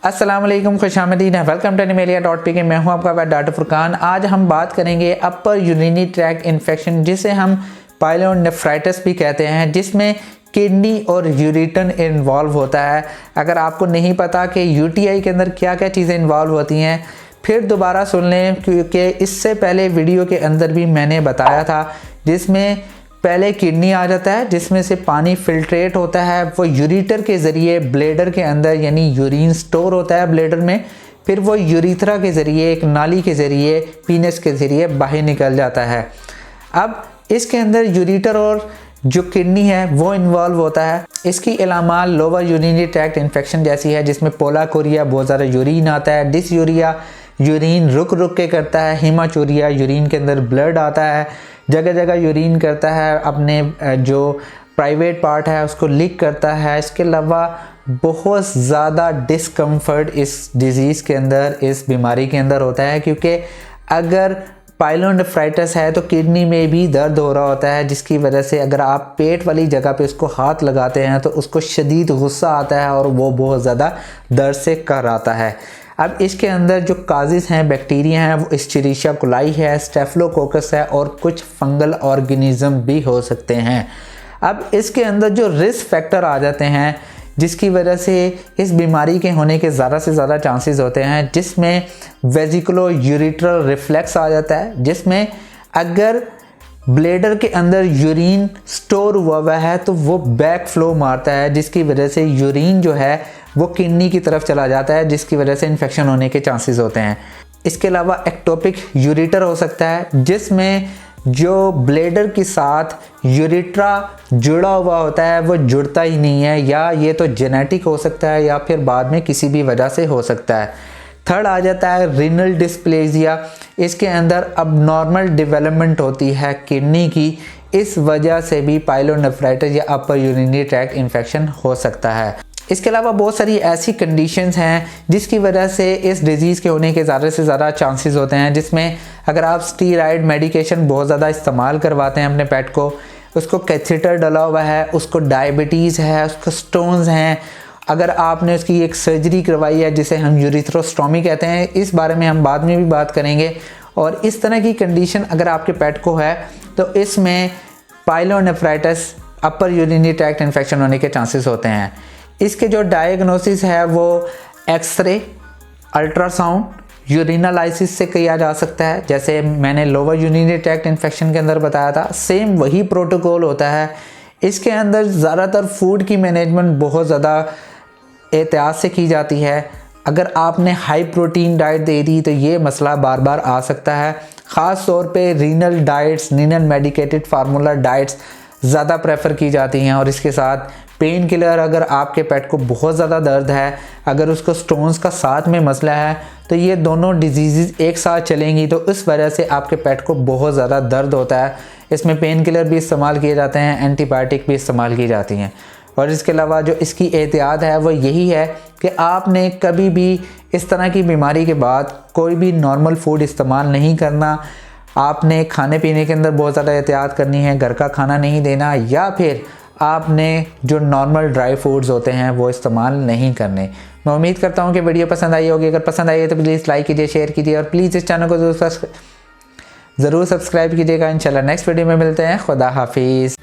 अस्सलाम वालेकुम, खुश आमदीद है। Welcome to animalia.pk। मैं हूं आपका डॉक्टर फुरकान। आज हम बात करेंगे अपर यूरिनरी ट्रैक्ट इन्फेक्शन, जिसे हम पाइलोनेफ्राइटिस भी कहते हैं, जिसमें किडनी और यूरिटन इन्वॉल्व होता है। अगर आपको नहीं पता कि यूटीआई के अंदर क्या क्या चीज़ें इन्वॉल्व होती हैं, फिर दोबारा सुन लें, क्योंकि इससे पहले वीडियो के अंदर भी मैंने बताया था, जिसमें पहले किडनी आ जाता है, जिसमें से पानी फिल्ट्रेट होता है, वो यूरिटर के ज़रिए ब्लेडर के अंदर, यानी यूरिन स्टोर होता है ब्लेडर में, फिर वो यूरिथ्रा के ज़रिए, एक नाली के ज़रिए, पीनस के ज़रिए बाहर निकल जाता है। अब इसके अंदर यूरिटर और जो किडनी है वो इन्वॉल्व होता है। इसकी अलामा लोअर यूरिनरी ट्रैक्ट इन्फेक्शन जैसी है, जिसमें पोलाकोरिया, बहुत ज़्यादा यूरिन आता है, डिसयूरिया, यूरिन रुक रुक के करता है, हीमाचूरिया, यूरिन के अंदर ब्लड आता है, जगह जगह यूरिन करता है, अपने जो प्राइवेट पार्ट है उसको लीक करता है। इसके अलावा बहुत ज़्यादा डिस्कम्फर्ट इस डिज़ीज़ के अंदर, इस बीमारी के अंदर होता है, क्योंकि अगर पाइलोनेफ्राइटिस है तो किडनी में भी दर्द हो रहा होता है, जिसकी वजह से अगर आप पेट वाली जगह पे उसको हाथ लगाते हैं तो उसको शदीद गुस्सा आता है और वो बहुत ज़्यादा दर्द से कराता है। अब इसके अंदर जो काजिज़ हैं, बैक्टीरिया हैं, वो एस्चेरिशिया कोलाई है, स्टेफिलोकोकस है और कुछ फंगल ऑर्गेनिज्म भी हो सकते हैं। अब इसके अंदर जो रिस्क फैक्टर आ जाते हैं, जिसकी वजह से इस बीमारी के होने के ज़्यादा से ज़्यादा चांसेस होते हैं, जिसमें वेजिकुलो यूरिट्रल रिफ्लेक्स आ जाता है, जिसमें अगर ब्लेडर के अंदर यूरिन स्टोर हुआ है तो वो बैक फ्लो मारता है, जिसकी वजह से यूरिन जो है वो किडनी की तरफ चला जाता है, जिसकी वजह से इन्फेक्शन होने के चांसेस होते हैं। इसके अलावा एक्टोपिक यूरिटर हो सकता है, जिसमें जो ब्लेडर के साथ यूरिट्रा जुड़ा हुआ होता है वो जुड़ता ही नहीं है, या ये तो जेनेटिक हो सकता है या फिर बाद में किसी भी वजह से हो सकता है। थर्ड आ जाता है रीनल डिस्प्लेजिया। इसके अंदर अब नॉर्मल डेवलपमेंट होती है किडनी की, इस वजह से भी पाइलोनेफ्राइटिस या अपर यूरिनरी ट्रैक्ट इन्फेक्शन हो सकता है। इसके अलावा बहुत सारी ऐसी कंडीशंस हैं जिसकी वजह से इस डिज़ीज़ के होने के ज़्यादा से ज़्यादा चांसेस होते हैं, जिसमें अगर आप स्टीरॉयड मेडिकेशन बहुत ज़्यादा इस्तेमाल करवाते हैं अपने पेट को, उसको कैथेटर डला हुआ है, उसको डायबिटीज़ है, उसको स्टोन्स हैं, अगर आपने उसकी एक सर्जरी करवाई है जिसे हम यूरिथ्रोस्टोमी कहते हैं, इस बारे में हम बाद में भी बात करेंगे। और इस तरह की कंडीशन अगर आपके पेट को है तो इसमें पाइलोनेफ्राइटिस अपर यूरिनरी ट्रैक्ट इन्फेक्शन होने के चांसेस होते हैं। इसके जो डायग्नोसिस है वो एक्सरे, अल्ट्रासाउंड, यूरिनालाइसिस से किया जा सकता है, जैसे मैंने लोअर यूरिनरी ट्रैक्ट इन्फेक्शन के अंदर बताया था, सेम वही प्रोटोकॉल होता है। इसके अंदर ज़्यादातर फूड की मैनेजमेंट बहुत ज़्यादा एहतियात से की जाती है। अगर आपने हाई प्रोटीन डाइट दे दी तो ये मसला बार बार आ सकता है। ख़ास तौर पे renal diets, renal medicated formula diets ज़्यादा प्रेफर की जाती हैं। और इसके साथ पेन किलर, अगर आपके पेट को बहुत ज़्यादा दर्द है, अगर उसको स्टोन्स का साथ में मसला है, तो ये दोनों डिजीज़ एक साथ चलेंगी, तो इस वजह से आपके पेट को बहुत ज़्यादा दर्द होता है। इसमें पेन किलर भी इस्तेमाल किए जाते हैं, एंटीबायोटिक भी इस्तेमाल की जाती हैं। और इसके अलावा जो इसकी एहतियात है वो यही है कि आपने कभी भी इस तरह की बीमारी के बाद कोई भी नॉर्मल फूड इस्तेमाल नहीं करना। आपने खाने पीने के अंदर बहुत ज़्यादा एहतियात करनी है, घर का खाना नहीं देना, या फिर आपने जो नॉर्मल ड्राई फूड्स होते हैं वो इस्तेमाल नहीं करने। मैं उम्मीद करता हूँ कि वीडियो पसंद आई होगी। अगर पसंद आई है तो प्लीज़ लाइक कीजिए, शेयर कीजिए और प्लीज़ इस चैनल को ज़रूर सब्सक्राइब कीजिएगा। इंशाल्लाह नेक्स्ट वीडियो में मिलते हैं। खुदा हाफिज़।